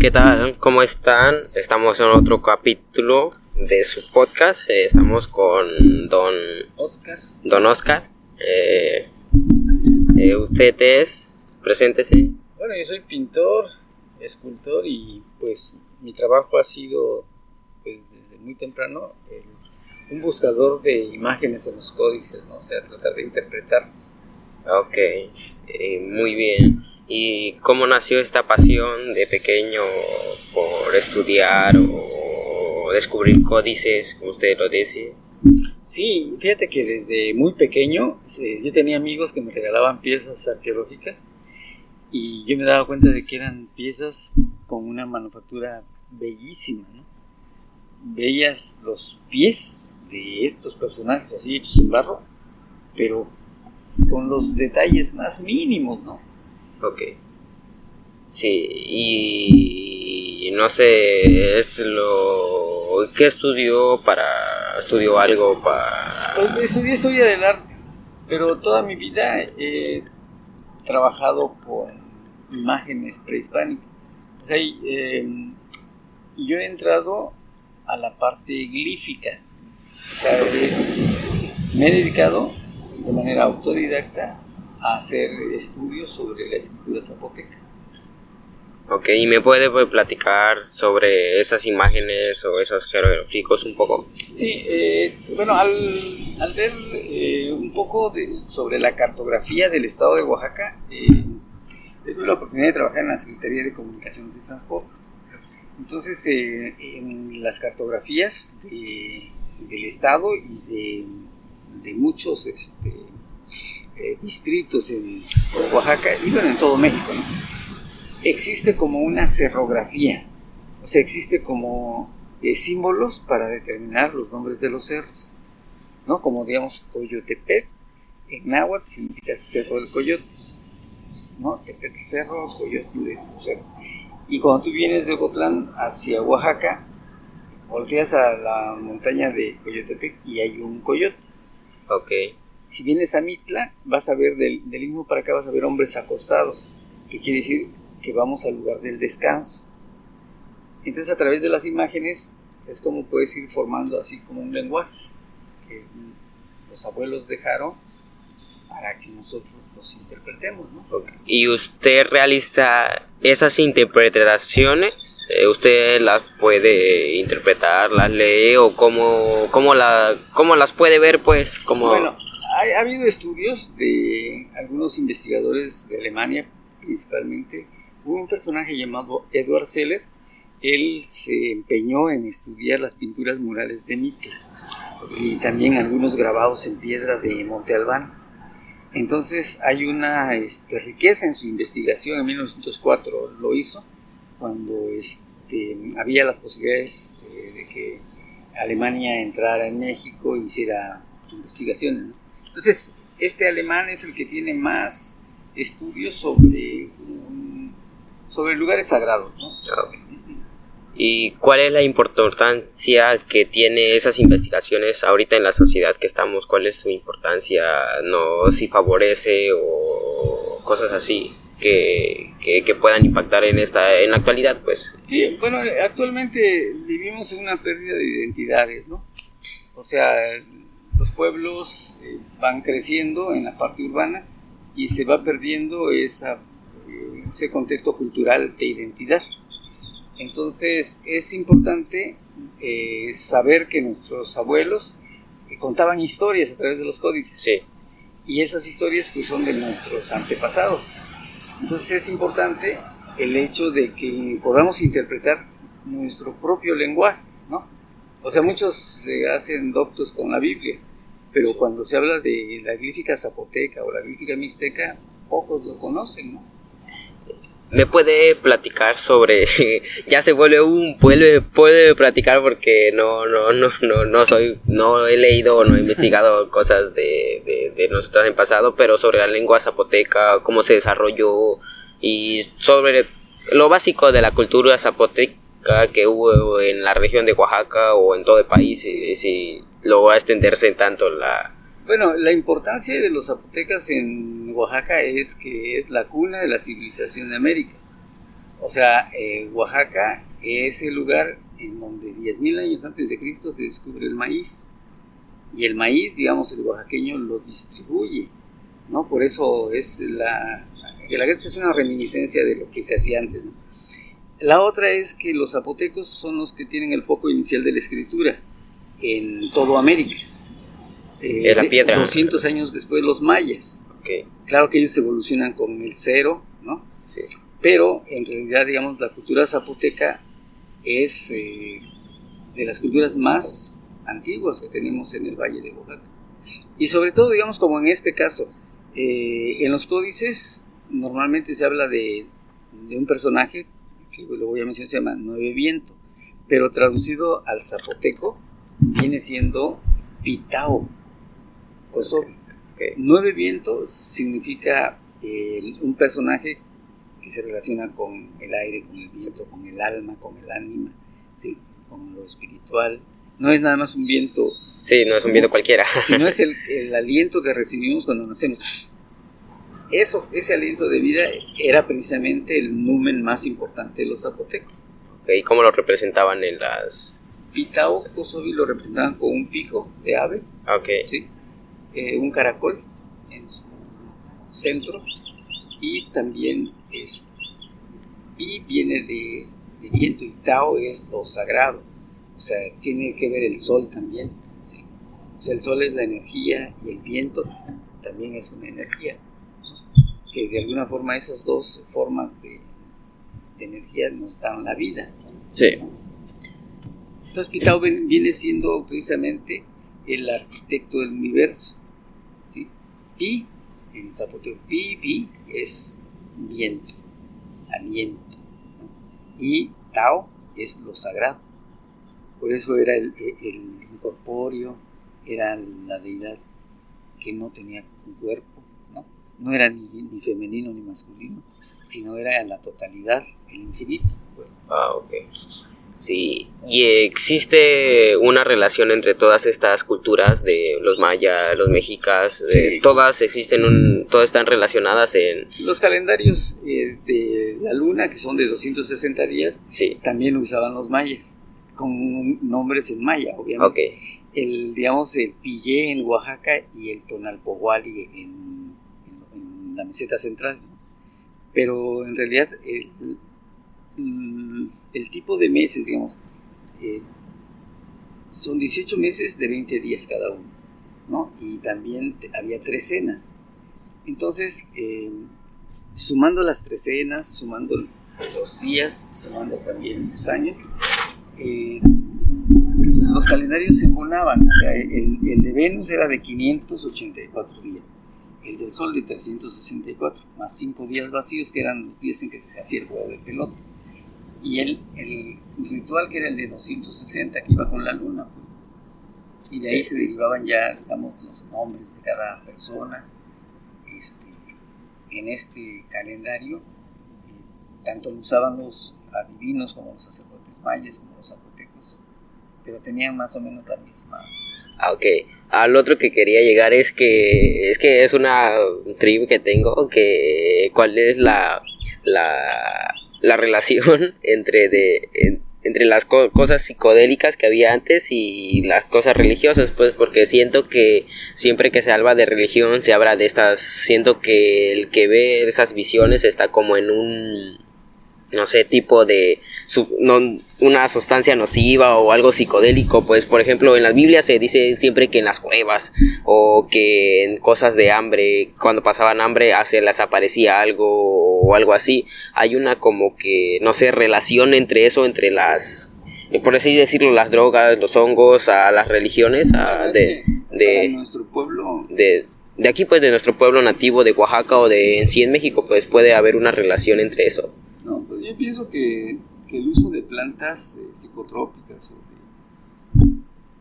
¿Qué tal? ¿Cómo están? Estamos en otro capítulo de su podcast. Estamos con Don Oscar. Usted es, preséntese. Bueno, yo soy pintor, escultor y pues mi trabajo ha sido pues, desde muy temprano un buscador de imágenes en los códices, ¿no? O sea, tratar de interpretarlos. Ok, muy bien. ¿Y cómo nació esta pasión de pequeño por estudiar o descubrir códices, como usted lo dice? Sí, fíjate que desde muy pequeño yo tenía amigos que me regalaban piezas arqueológicas y yo me daba cuenta de que eran piezas con una manufactura bellísima, ¿no? Veías los pies de estos personajes así hechos en barro, pero con los detalles más mínimos, ¿no? Ok. Sí, y no sé, ¿qué estudió estudió algo para...? Pues estudié historia del arte, pero toda mi vida he trabajado con imágenes prehispánicas. O sea, yo he entrado a la parte glífica. O sea, me he dedicado de manera autodidacta a hacer estudios sobre la escritura zapoteca. Ok, ¿y me puede platicar sobre esas imágenes o esos jeroglíficos un poco? Sí, bueno, al ver un poco sobre la cartografía del estado de Oaxaca, tuve la oportunidad de trabajar en la Secretaría de Comunicaciones y Transporte. Entonces, en las cartografías del estado y de muchos distritos en Oaxaca y bueno, en todo México, ¿no? Existe como una cerrografía, o sea, existe como símbolos para determinar los nombres de los cerros, ¿no? Como digamos Coyotepec, en náhuatl significa Cerro del Coyote, ¿no? Tepetl cerro, Coyotl es cerro. Y cuando tú vienes de Ocotlán hacia Oaxaca, volteas a la montaña de Coyotepec y hay un coyote. Ok. Si vienes a Mitla, vas a ver del mismo para acá vas a ver hombres acostados, que quiere decir que vamos al lugar del descanso. Entonces, a través de las imágenes es como puedes ir formando así como un lenguaje que los abuelos dejaron para que nosotros los interpretemos, ¿no? Okay. ¿Y usted realiza esas interpretaciones? ¿Usted las puede interpretar, las lee o cómo las puede ver, pues? Bueno, ha habido estudios de algunos investigadores de Alemania, principalmente. Hubo un personaje llamado Edward Seller. Él se empeñó en estudiar las pinturas murales de Mitla y también algunos grabados en piedra de Monte Albán. Entonces hay una riqueza en su investigación. En 1904 lo hizo, cuando había las posibilidades de que Alemania entrara en México e hiciera investigaciones, ¿no? Entonces, este alemán es el que tiene más estudios sobre lugares sagrados, ¿no? Okay. ¿Y cuál es la importancia que tiene esas investigaciones ahorita en la sociedad que estamos? ¿Cuál es su importancia? ¿No? Si favorece o cosas así que puedan impactar en la actualidad, pues. Sí, bueno, actualmente vivimos en una pérdida de identidades, ¿no? O sea, los pueblos van creciendo en la parte urbana y se va perdiendo ese contexto cultural de identidad. Entonces es importante saber que nuestros abuelos contaban historias a través de los códices. Sí. Y esas historias pues son de nuestros antepasados. Entonces es importante el hecho de que podamos interpretar nuestro propio lenguaje, ¿no? O sea, muchos se hacen doctos con la Biblia, pero sí, cuando se habla de la glífica zapoteca o la glífica mixteca, pocos lo conocen, ¿no? ¿Me puede platicar sobre, ya se puede platicar porque no he leído o no he investigado cosas de nosotros en pasado, pero sobre la lengua zapoteca, cómo se desarrolló y sobre lo básico de la cultura zapoteca que hubo en la región de Oaxaca o en todo el país, si logró extenderse tanto la... Bueno, la importancia de los zapotecas en Oaxaca es que es la cuna de la civilización de América. O sea, Oaxaca es el lugar en donde 10,000 años antes de Cristo se descubre el maíz. Y el maíz, digamos, el oaxaqueño lo distribuye, ¿no? Por eso es que la guetza es una reminiscencia de lo que se hacía antes, ¿no? La otra es que los zapotecos son los que tienen el foco inicial de la escritura en toda América. Es la piedra. 200 años después los mayas. Okay. Claro que ellos evolucionan con el cero, ¿no? Sí. Pero en realidad, digamos, la cultura zapoteca es de las culturas más antiguas que tenemos en el Valle de Oaxaca. Y sobre todo, digamos, como en este caso, en los códices normalmente se habla de un personaje, que lo voy a mencionar, se llama Nueve Viento, pero traducido al zapoteco viene siendo Pitao Cosovi. Okay. Nueve Viento significa un personaje que se relaciona con el aire, con el viento, con el alma, con el ánima, ¿sí? Con lo espiritual. No es nada más un viento. Sí, no es un viento cualquiera. Sino es el aliento que recibimos cuando nacemos. Ese aliento de vida era precisamente el numen más importante de los zapotecos. ¿Y cómo lo representaban en las...? Pitao Cosovi lo representaban con un pico de ave, Okay. ¿sí? Un caracol en su centro, y también Pi viene de viento, y Tao es lo sagrado, o sea, tiene que ver el sol también, ¿sí? O sea, el sol es la energía y el viento también es una energía, que de alguna forma esas dos formas de energía nos dan la vida, ¿no? Sí. Entonces Pitao viene siendo precisamente el arquitecto del universo, ¿sí? Pi, en zapoteco, Pi es viento, aliento, ¿no? Y Tao es lo sagrado. Por eso era el incorpóreo, era la deidad que no tenía un cuerpo, ¿no? No era ni femenino ni masculino, sino era la totalidad, el infinito. Ok. Sí, y existe una relación entre todas estas culturas de los mayas, los mexicas, Sí. Todas están relacionadas en... Los calendarios de la luna, que son de 260 días, Sí. también usaban los mayas, con nombres en maya, obviamente. Okay. El Pillé en Oaxaca y el Tonalpohualli en la meseta central, ¿no? Pero en realidad el tipo de meses, digamos, son 18 meses de 20 días cada uno, ¿no? Y también había trecenas. Entonces, sumando las trecenas, sumando los días, sumando también los años, los calendarios se embonaban. O sea, el de Venus era de 584 días, el del Sol de 364, más 5 días vacíos, que eran los días en que se hacía el juego del pelote. Y el ritual, que era el de 260, que iba con la luna, pues. Y de ahí se derivaban ya, digamos, los nombres de cada persona. En este calendario, tanto lo usaban los adivinos como los sacerdotes mayas, como los zapotecos, pero tenían más o menos la misma. Ok. Al otro que quería llegar es que es una trivia que tengo, que cuál es la relación entre las cosas psicodélicas que había antes y las cosas religiosas, pues, porque siento que siempre que se habla de religión se habla de estas, siento que el que ve esas visiones está como en un, no sé, tipo de una sustancia nociva o algo psicodélico. Pues por ejemplo en las Biblias se dice siempre que en las cuevas o que en cosas de hambre, cuando pasaban hambre se les aparecía algo o algo así. Hay una como que, no sé, relación entre eso, entre las, por así decirlo, las drogas, los hongos, a las religiones, de nuestro pueblo, de aquí, pues, de nuestro pueblo nativo de Oaxaca o de en sí en México, pues puede haber una relación entre eso. No, pues yo pienso que el uso de plantas psicotrópicas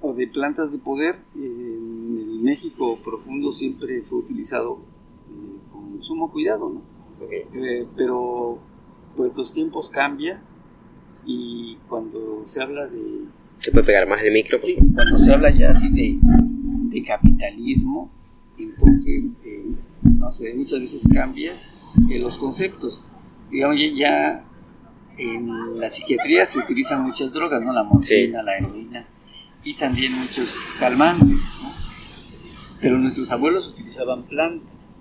o de plantas de poder en el México profundo siempre fue utilizado con sumo cuidado, ¿no? Okay. Pero pues los tiempos cambian, y cuando se habla de... ¿Se puede pegar más el micro? Sí, cuando se habla ya así de capitalismo, entonces, no sé, muchas veces cambias los conceptos. Digamos, ya en la psiquiatría se utilizan muchas drogas, ¿no? La morfina, la heroína y también muchos calmantes, ¿no? Pero nuestros abuelos utilizaban plantas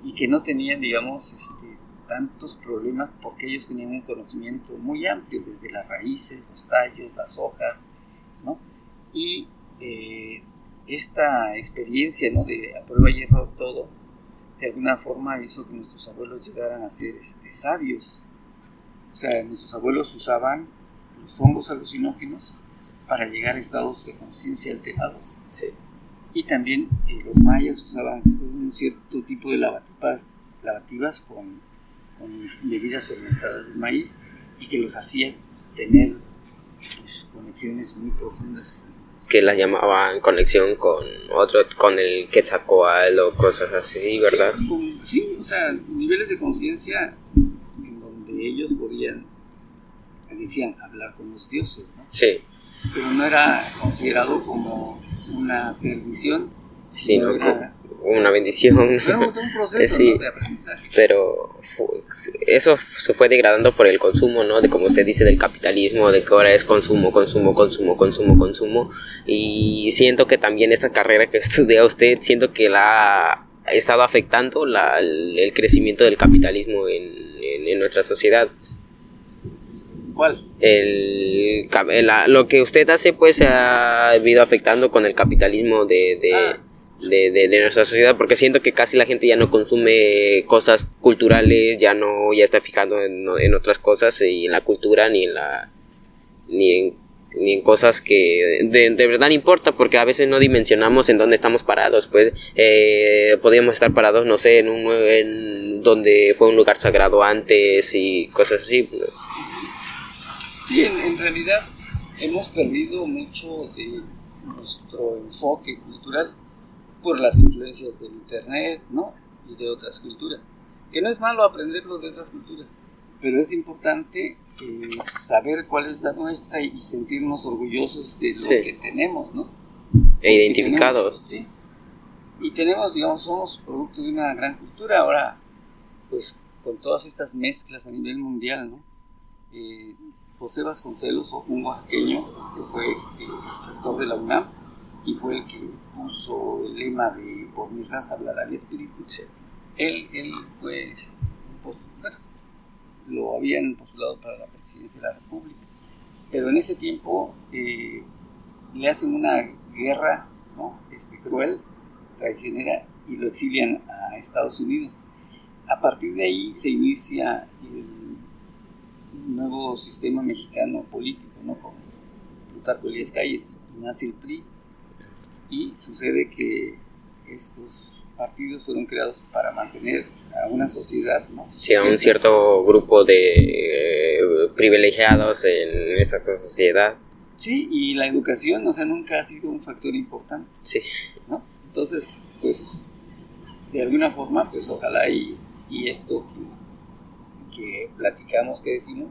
y que no tenían, digamos, tantos problemas porque ellos tenían un conocimiento muy amplio, desde las raíces, los tallos, las hojas, ¿no? Y esta experiencia, ¿no?, de a prueba y error todo, de alguna forma hizo que nuestros abuelos llegaran a ser sabios. O sea, nuestros abuelos usaban los hongos alucinógenos para llegar a estados de conciencia alterados. Sí. Y también los mayas usaban un cierto tipo de lavativas con bebidas fermentadas de maíz y que los hacía tener pues, conexiones muy profundas. Que las llamaban conexión con el Quetzalcóatl o cosas así, ¿verdad? Sí, o sea, niveles de conciencia en donde ellos decían hablar con los dioses, ¿no? Sí. Pero no era considerado como una perdición, sino era una bendición. Era un proceso, sí, ¿no?, de aprendizaje. Pero eso se fue degradando por el consumo, ¿no? De, como usted dice, del capitalismo, de que ahora es consumo. Y siento que también esta carrera que estudia usted, siento que la ha estado afectando el crecimiento del capitalismo en nuestra sociedad. ¿Cuál? Lo que usted hace pues ha ido afectando con el capitalismo de nuestra sociedad, porque siento que casi la gente ya no consume cosas culturales, ya está fijando en otras cosas y en la cultura ni en cosas que de verdad importa, porque a veces no dimensionamos en dónde estamos parados. Pues podríamos estar parados, no sé, en donde fue un lugar sagrado antes y cosas así. Sí, en realidad hemos perdido mucho de nuestro enfoque cultural por las influencias del internet, ¿no?, y de otras culturas. Que no es malo aprenderlo de otras culturas, pero es importante saber cuál es la nuestra y sentirnos orgullosos de lo que tenemos, ¿no? E identificados. Sí. Y tenemos, digamos, somos producto de una gran cultura. Ahora, pues, con todas estas mezclas a nivel mundial, ¿no? José Vasconcelos, un oaxaqueño que fue rector de la UNAM y fue el que puso el lema de "por mi raza hablará el espíritu". Sí. Él fue lo habían postulado para la presidencia de la República, pero en ese tiempo le hacen una guerra, ¿no?, cruel, traicionera, y lo exilian a Estados Unidos. A partir de ahí se inicia el nuevo sistema mexicano político, ¿no?, con Plutarco Elías Calles, y nace el PRI, y sucede que estos partidos fueron creados para mantener a una sociedad, ¿no?, sí, a un cierto grupo de privilegiados en esta sociedad. Sí, y la educación, o sea, nunca ha sido un factor importante. Sí. ¿No? Entonces, pues, de alguna forma, pues, ojalá y esto que platicamos, que decimos,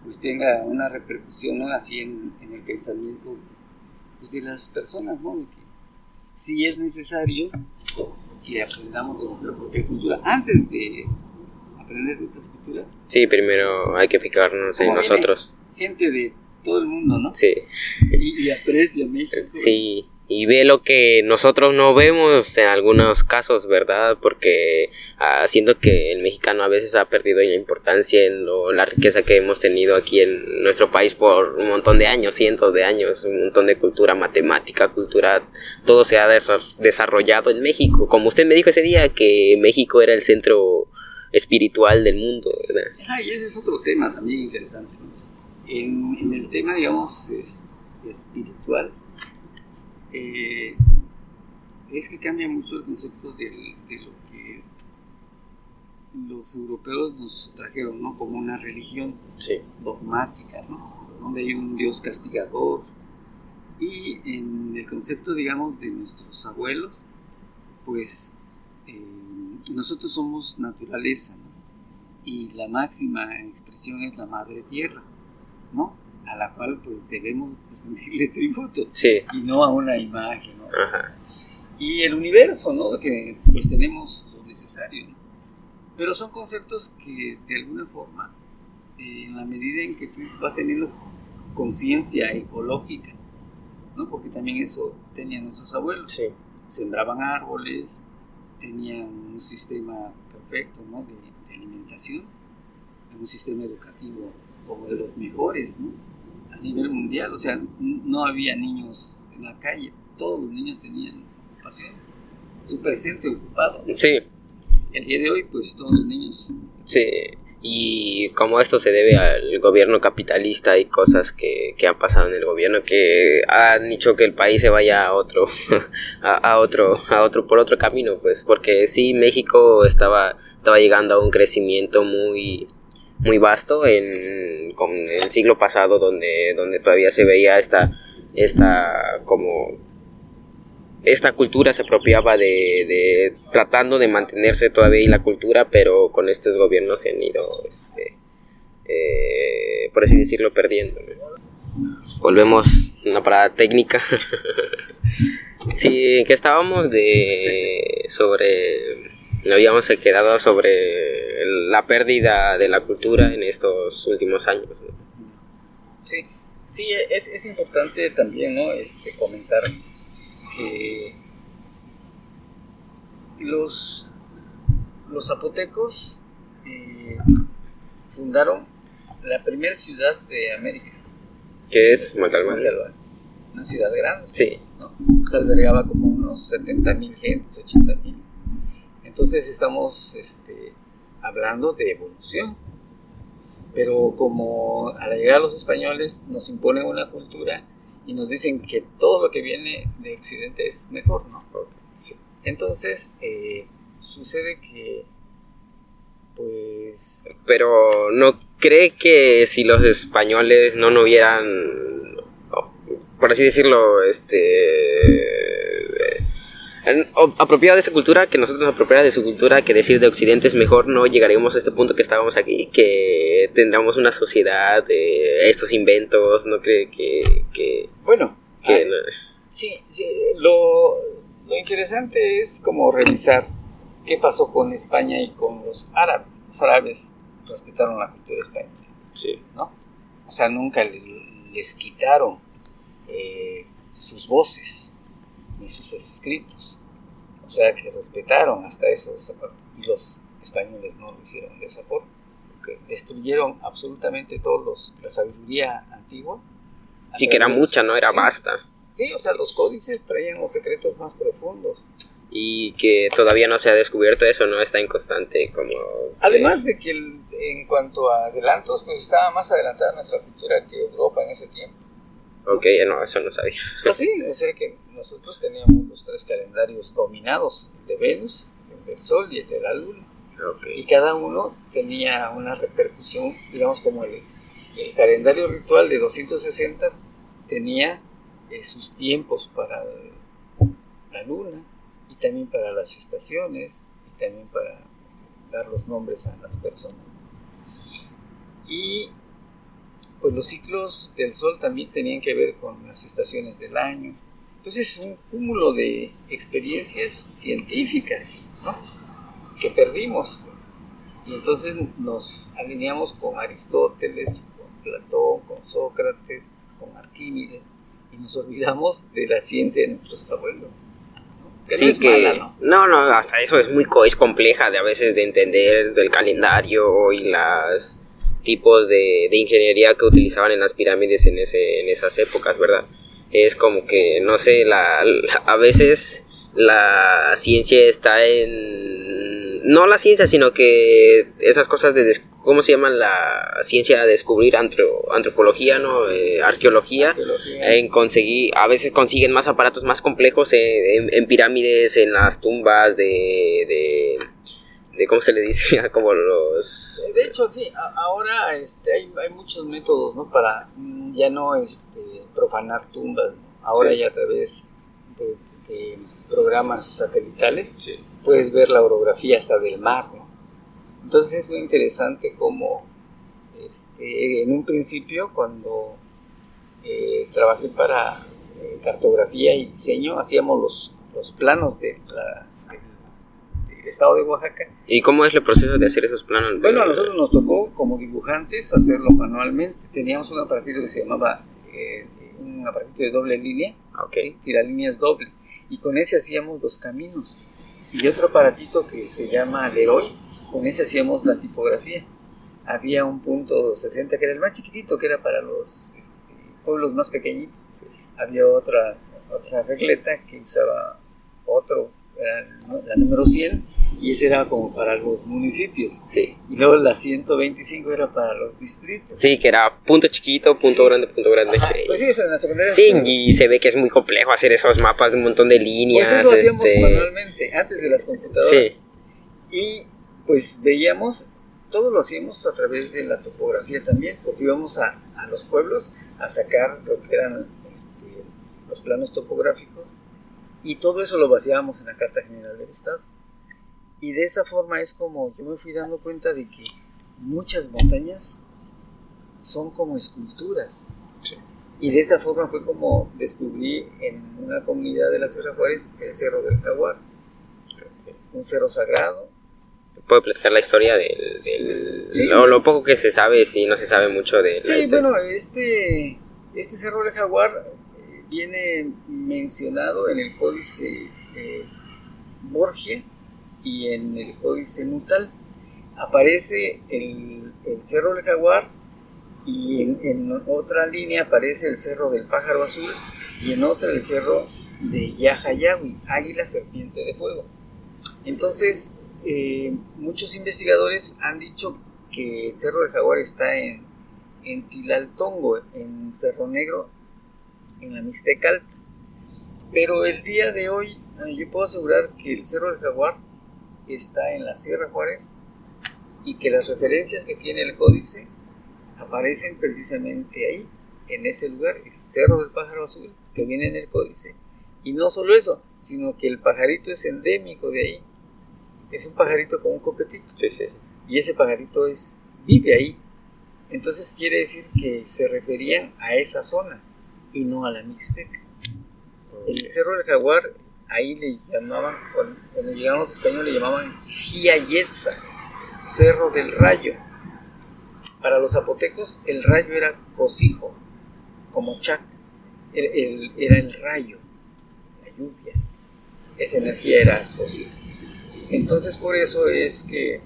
pues tenga una repercusión, ¿no?, así en el pensamiento, pues, de las personas, ¿no?, de que sí es necesario que aprendamos de nuestra propia cultura antes de aprender de otras culturas. Sí, primero hay que fijarnos en nosotros. Gente de todo el mundo, ¿no? Sí. Y aprecia México. Sí, y ve lo que nosotros no vemos en algunos casos, ¿verdad? Porque siento que el mexicano a veces ha perdido la importancia en la riqueza que hemos tenido aquí en nuestro país por un montón de años, cientos de años, un montón de cultura, matemática, cultura, todo se ha desarrollado en México. Como usted me dijo ese día, que México era el centro espiritual del mundo, ¿verdad? Y ese es otro tema también interesante, ¿no? En el tema, digamos, espiritual, es que cambia mucho el concepto de lo que los europeos nos trajeron, ¿no?, como una religión, sí, dogmática, ¿no?, donde hay un Dios castigador. Y en el concepto, digamos, de nuestros abuelos, pues nosotros somos naturaleza, ¿no?, y la máxima expresión es la madre tierra, ¿no?, a la cual pues debemos rendirle tributo, sí, y no a una imagen, ¿no? Ajá. Y el universo, ¿no?, que pues tenemos lo necesario, ¿no? Pero son conceptos que de alguna forma en la medida en que tú vas teniendo conciencia ecológica, ¿no? Porque también eso tenían nuestros abuelos. Sí. Sembraban árboles, tenían un sistema perfecto, ¿no? de alimentación, un sistema educativo como de los mejores, ¿no? A nivel mundial. O sea, no había niños en la calle, todos los niños tenían ocupación, su presente ocupado. Sí. El día de hoy, pues todos los niños... Sí, y como esto se debe al gobierno capitalista y cosas que han pasado en el gobierno que han hecho que el país se vaya a otro, por otro camino, pues, porque sí, México estaba llegando a un crecimiento muy vasto con el siglo pasado, donde todavía se veía esta cultura se apropiaba de tratando de mantenerse todavía ahí la cultura, pero con estos gobiernos se han ido, por así decirlo, perdiendo, ¿no? Volvemos a una parada técnica. Sí, que estábamos habíamos quedado sobre la pérdida de la cultura en estos últimos años, ¿no? Sí, es importante también, ¿no? Comentar que los zapotecos fundaron la primera ciudad de América, que es Montalbán, una ciudad grande, sí, ¿no? Se albergaba como unos 70,000 gentes, 80,000. Entonces estamos hablando de evolución, pero como al llegar los españoles nos imponen una cultura y nos dicen que todo lo que viene de Occidente es mejor, ¿no? Okay, sí. Entonces, sucede que, pues... Pero ¿no cree que si los españoles no hubieran, por así decirlo, apropiado de esa cultura, que nosotros nos apropiara de su cultura, que decir de Occidente es mejor, no llegaríamos a este punto que estábamos aquí, que tendríamos una sociedad de estos inventos? ¿No cree que bueno, que no? Sí, lo interesante es como revisar qué pasó con España y con los árabes. Los árabes respetaron la cultura española, Sí. ¿no? O sea, nunca les quitaron sus voces ni sus escritos. O sea, que respetaron hasta eso, esa parte. Y los españoles no lo hicieron de esa forma. Okay. Destruyeron absolutamente la sabiduría antigua. Sí, que era mucha, no era vasta. Sí, o sea, los códices traían los secretos más profundos. Y que todavía no se ha descubierto eso, no está en constante como... Además de que en cuanto a adelantos, pues estaba más adelantada nuestra cultura que Europa en ese tiempo. Ok, no, eso no sabía. Pues sí, o sea que nosotros teníamos los 3 calendarios dominados, el de Venus, el del Sol y el de la Luna. Okay. Y cada uno tenía una repercusión, digamos como el calendario ritual de 260 tenía sus tiempos para la Luna y también para las estaciones y también para dar los nombres a las personas. Y pues los ciclos del Sol también tenían que ver con las estaciones del año. Entonces, un cúmulo de experiencias científicas, ¿no?, que perdimos. Y entonces nos alineamos con Aristóteles, con Platón, con Sócrates, con Arquímedes, y nos olvidamos de la ciencia de nuestros abuelos. Que sí, no es mala, ¿no? No, hasta eso es es compleja de a veces de entender del calendario y los tipos de ingeniería que utilizaban en las pirámides en esas épocas, ¿verdad? Es como que, no sé, a veces la ciencia está no la ciencia, sino que esas cosas ¿cómo se llama la ciencia de descubrir? Antropología, ¿no? Arqueología. A veces consiguen más aparatos más complejos en pirámides, en las tumbas de ¿cómo se le dice? Como los... De hecho, sí, ahora hay muchos métodos, ¿no?, para ya no profanar tumbas, ¿no? Ahora sí, ya a través de programas satelitales, sí, puedes ver la orografía hasta del mar, ¿no? Entonces es muy interesante cómo en un principio, cuando trabajé para cartografía y diseño, hacíamos los planos de del estado de Oaxaca. ¿Y cómo es el proceso de hacer esos planos? Bueno, a nosotros nos tocó como dibujantes hacerlo manualmente. Teníamos un aparatito que se llamaba un aparatito de doble línea, ¿sí? Tiralíneas doble, y con ese hacíamos los caminos. Y otro aparatito que se llama Leroy, con ese hacíamos la tipografía. Había un punto 60 que era el más chiquitito, que era para los pueblos más pequeñitos. Sí. Había otra regleta que usaba otro, era la número 100, y ese era como para los municipios. Sí. Y luego la 125 era para los distritos. Sí, que era punto chiquito, punto grande, punto grande. Ajá. Pues sí, eso en la secundaria. Sí, y se ve que es muy complejo hacer esos mapas de un montón de líneas. Pues eso hacíamos manualmente, antes de las computadoras. Sí. Y pues veíamos, todo lo hacíamos a través de la topografía también, porque íbamos a los pueblos a sacar lo que eran los planos topográficos, y todo eso lo vaciábamos en la Carta General del Estado. Y de esa forma es como yo me fui dando cuenta de que muchas montañas son como esculturas. Sí. Y de esa forma fue como descubrí en una comunidad de la Sierra Juárez el Cerro del Jaguar, un cerro sagrado. ¿Puede platicar la historia del sí, lo poco que se sabe, si no se sabe mucho de sí, la historia? Bueno, este Cerro del Jaguar viene mencionado en el Códice Borgia y en el Códice Nutal. Aparece el Cerro del Jaguar, y en otra línea aparece el Cerro del Pájaro Azul, y en otra el Cerro de Yajayahui, Águila Serpiente de Fuego. Entonces, muchos investigadores han dicho que el Cerro del Jaguar está en Tilaltongo, en Cerro Negro, en la Mixteca Alta. Pero el día de hoy yo puedo asegurar que el Cerro del Jaguar está en la Sierra Juárez, y que las referencias que tiene el códice aparecen precisamente ahí, en ese lugar, el Cerro del Pájaro Azul, que viene en el códice. Y no solo eso, sino que el pajarito es endémico de ahí. Es un pajarito como un copetito. Sí, sí, sí. Y ese pajarito vive ahí. Entonces quiere decir que se referían a esa zona y no a la Mixteca. El Cerro del Jaguar, ahí le llamaban, cuando llegaron los españoles, le llamaban Jiayetza, Cerro del Rayo. Para los zapotecos, el rayo era cocijo, como chac. Era el rayo, la lluvia. Esa energía era cocijo. Entonces, por eso es que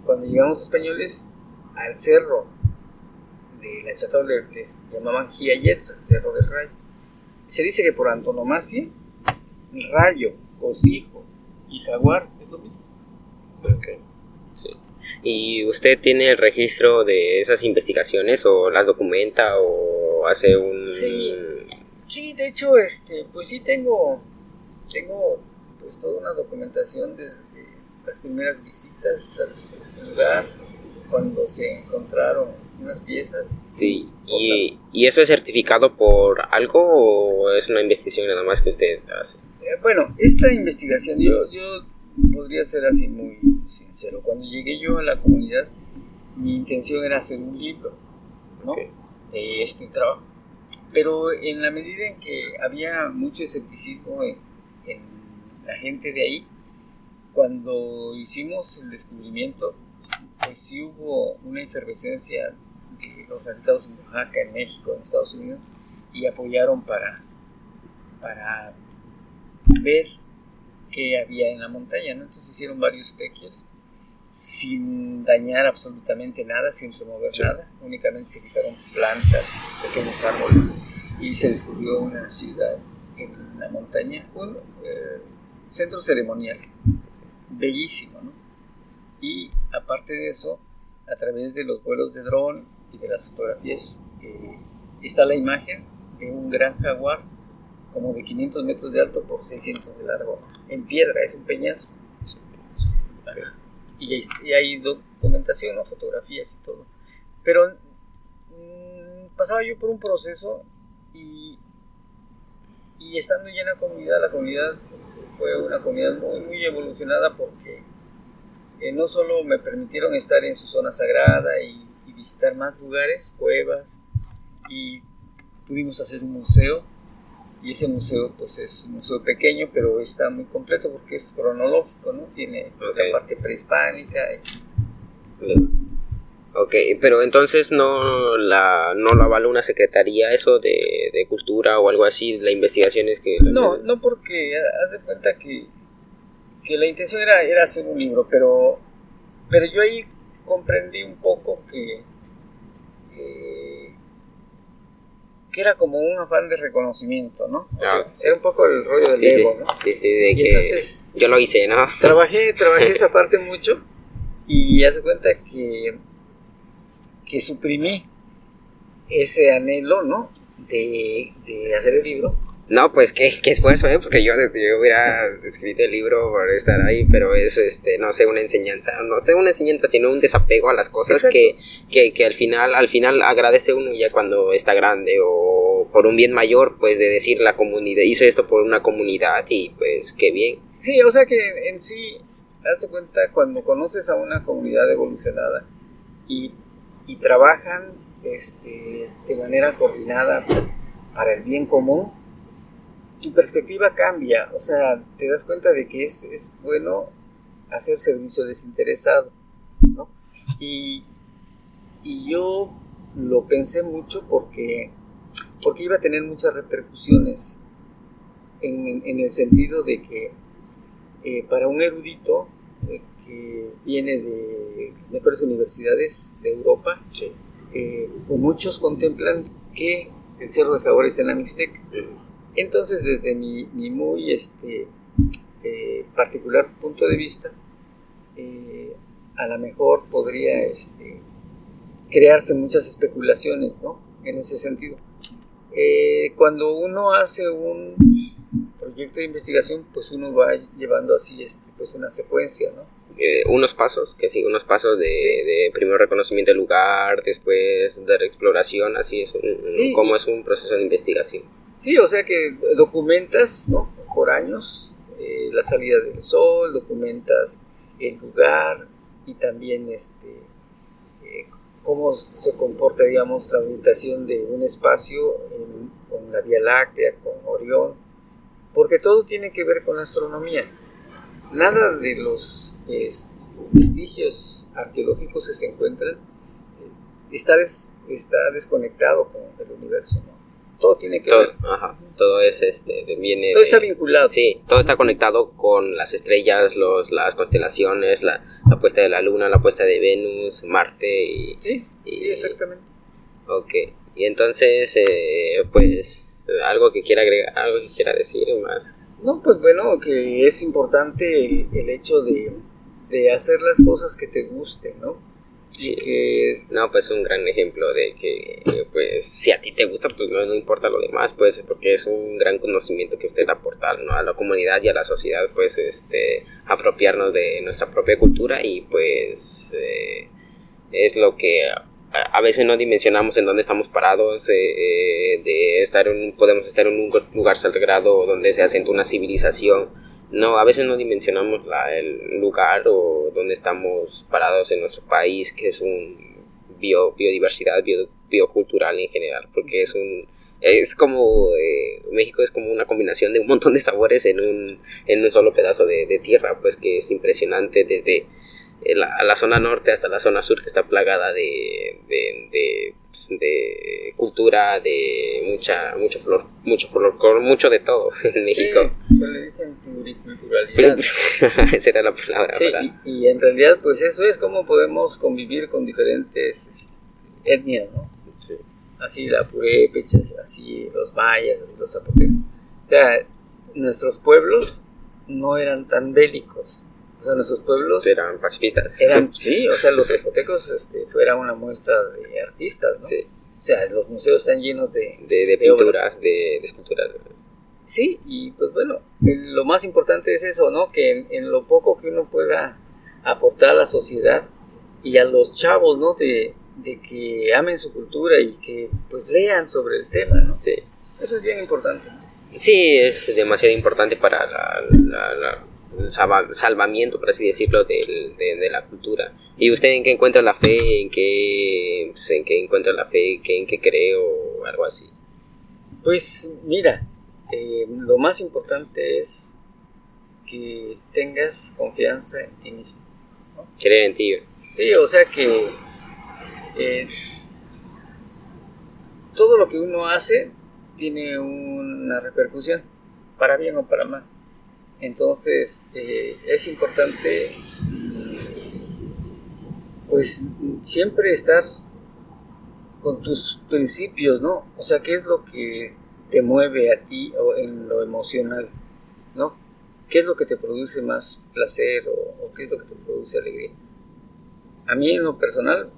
cuando llegaron los españoles al cerro de la Chata les llamaban Jiayetza, Cerro del Rayo. Se dice que por antonomasia, rayo, cocijo y jaguar es lo mismo. Okay. Sí. ¿Y usted tiene el registro de esas investigaciones, o las documenta, o hace un...? Sí, de hecho, pues sí tengo pues toda una documentación desde las primeras visitas al lugar, cuando se encontraron unas piezas. Sí, ¿y eso es certificado por algo, o es una investigación nada más que usted hace? Bueno, esta investigación, yo podría ser así muy sincero. Cuando llegué yo a la comunidad, mi intención era hacer un libro, ¿no? Okay. De este trabajo. Pero en la medida en que había mucho escepticismo en la gente de ahí, cuando hicimos el descubrimiento, pues sí hubo una efervescencia de los radicados en Oaxaca, en México, en Estados Unidos, y apoyaron para ver qué había en la montaña, ¿no? Entonces hicieron varios tequios sin dañar absolutamente nada, sin remover nada, únicamente se quitaron plantas, pequeños árboles, y se descubrió una ciudad en la montaña, un centro ceremonial bellísimo, ¿no? Y aparte de eso, a través de los vuelos de dron y de las fotografías, está la imagen de un gran jaguar como de 500 metros de alto por 600 de largo, en piedra, es un peñasco. Y hay documentación, ¿no? Fotografías y todo. Pero pasaba yo por un proceso, y estando ya en la comunidad fue una comunidad muy, muy evolucionada, porque no solo me permitieron estar en su zona sagrada y visitar más lugares, cuevas, y pudimos hacer un museo, y ese museo pues es un museo pequeño, pero está muy completo porque es cronológico, ¿no? Tiene Okay. la parte prehispánica. Ok, pero entonces no lo avala una secretaría eso de cultura o algo así, la investigación es que... No porque haz de cuenta que la intención era hacer un libro, pero yo ahí comprendí un poco que era como un afán de reconocimiento, ¿no? O sea, sí. era un poco el rollo del Sí, ego, ¿no? sí, de Y que entonces yo lo hice, ¿no? trabajé esa parte mucho y haz de cuenta que suprimí ese anhelo, ¿no? De hacer el libro. No, pues qué esfuerzo, porque yo hubiera escrito el libro por estar ahí, pero es no sé, una enseñanza, sino un desapego a las cosas que al final agradece uno ya cuando está grande o por un bien mayor, pues de decir la comunidad, hice esto por una comunidad y pues qué bien. Sí, o sea que en sí, hazte cuenta cuando conoces a una comunidad evolucionada y trabajan de manera coordinada para el bien común, tu perspectiva cambia, o sea, te das cuenta de que es bueno hacer servicio desinteresado, ¿no? Y yo lo pensé mucho porque iba a tener muchas repercusiones en el sentido de que para un erudito que viene de mejores universidades de Europa, Sí. Muchos contemplan que el Cerro de Jaguar está en la Mixteca. Entonces, desde mi muy particular punto de vista, a lo mejor podría crearse muchas especulaciones, ¿no? En ese sentido. Cuando uno hace un proyecto de investigación, pues uno va llevando así pues una secuencia, ¿no? Unos pasos de primero reconocimiento del lugar, después de exploración, así es como es un proceso de investigación. Sí, o sea que documentas, ¿no? Por años la salida del sol, documentas el lugar y también cómo se comporta, digamos, la orientación de un espacio con la Vía Láctea, con Orión, porque todo tiene que ver con la astronomía. Nada de los vestigios arqueológicos que se encuentran está desconectado con el universo, ¿no? Todo tiene que ver. Ajá, todo es viene todo está vinculado. Sí, todo está conectado con las estrellas, las constelaciones, la puesta de la luna, la puesta de Venus, Marte y sí, exactamente. Ok, y entonces pues algo que quiera agregar, algo que quiera decir más. No, pues bueno, que es importante el hecho de hacer las cosas que te gusten, ¿no? Sí. Y que... No, pues un gran ejemplo de que, pues, si a ti te gusta, pues no importa lo demás, pues, porque es un gran conocimiento que usted aporta, ¿no? A la comunidad y a la sociedad, pues, apropiarnos de nuestra propia cultura y, pues, es lo que a veces no dimensionamos en dónde estamos parados, podemos estar en un lugar sagrado donde se asenta una civilización. No, a veces no dimensionamos el lugar o donde estamos parados en nuestro país, que es un biodiversidad, biocultural en general, porque es como México es como una combinación de un montón de sabores en un solo pedazo de tierra, pues que es impresionante desde la zona norte hasta la zona sur, que está plagada de cultura, de mucho folclore, mucho de todo en México. Sí, pues le dicen pluriculturalidad. Esa era la palabra. Sí, y en realidad pues eso es cómo podemos convivir con diferentes etnias, ¿no? Sí. Así la purépecha, así los mayas, así los zapotecos. O sea, nuestros pueblos no eran tan bélicos. O sea, nuestros pueblos eran pacifistas. Sí, o sea, los zapotecos era una muestra de artistas, ¿no? Sí. O sea, los museos están llenos de pinturas, de esculturas. Sí, y pues bueno, lo más importante es eso, ¿no? Que en lo poco que uno pueda aportar a la sociedad y a los chavos, ¿no? De que amen su cultura y que pues lean sobre el tema, ¿no? Sí. Eso es bien importante, ¿no? Sí, es demasiado importante para el salvamiento, por así decirlo, de la cultura. ¿Y usted en qué encuentra la fe? ¿En qué encuentra la fe? ¿En qué cree o algo así? Pues mira, lo más importante es que tengas confianza en ti mismo, ¿no? Creer en ti. Sí, o sea que todo lo que uno hace tiene una repercusión, para bien o para mal. Entonces, es importante, pues, siempre estar con tus principios, ¿no? O sea, ¿qué es lo que te mueve a ti o en lo emocional, ¿no? ¿Qué es lo que te produce más placer o qué es lo que te produce alegría? A mí, en lo personal,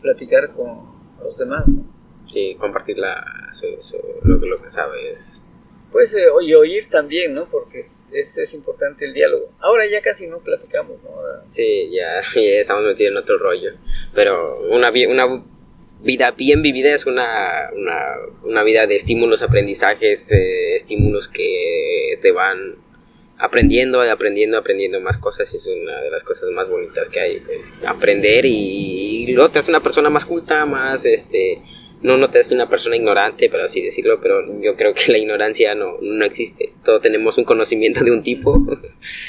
platicar con los demás, ¿no? Sí, compartir lo que sabes. Pues, y oír también, ¿no? Porque es importante el diálogo. Ahora ya casi no platicamos, ¿no? Ahora, Sí, ya estamos metidos en otro rollo. Pero una vida bien vivida es una vida de estímulos, aprendizajes, estímulos que te van aprendiendo más cosas, y es una de las cosas más bonitas que hay, pues, aprender, y luego te hace una persona más culta, más, no te hace una persona ignorante, por así decirlo, pero yo creo que la ignorancia no existe, todos tenemos un conocimiento de un tipo.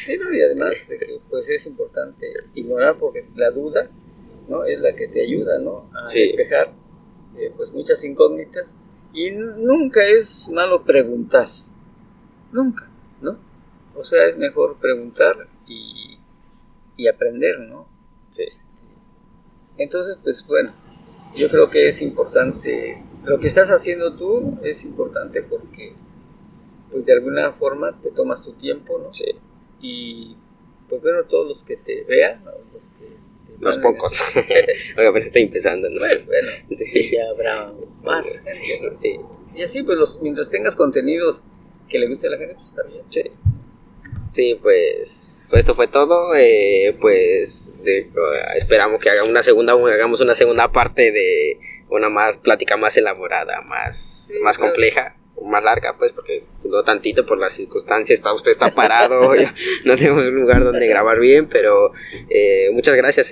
sí, ¿no? Y además de que, pues, es importante ignorar, porque la duda, ¿no? Es la que te ayuda, ¿no? A Sí. despejar, pues, muchas incógnitas, y nunca es malo preguntar, nunca, ¿no? O sea, es mejor preguntar y aprender, ¿no? Sí. Entonces, pues, bueno, yo creo que es importante, lo que estás haciendo tú es importante porque, pues, de alguna forma te tomas tu tiempo, ¿no? Sí. Y, pues, bueno, todos los que te vean, ¿no? Los que te Los van a- pocos. Porque apenas estoy empezando, ¿no? Pues, bueno, Sí. sí, ya habrá más. Sí, gente, ¿no? sí. Y así, pues, mientras tengas contenidos que le guste a la gente, pues está bien. Sí. Sí, pues esto fue todo. Esperamos que hagamos una segunda parte de una plática más elaborada, más claro. compleja, más larga, pues, porque no tantito por las circunstancias, usted está parado, ya no tenemos un lugar donde grabar bien, pero muchas gracias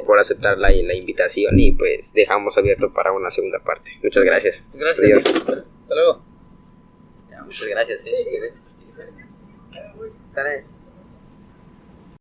por aceptar la invitación, y pues dejamos abierto para una segunda parte. Muchas gracias. Gracias. Adiós. Hasta luego. Muchas gracias. Sí. Sale.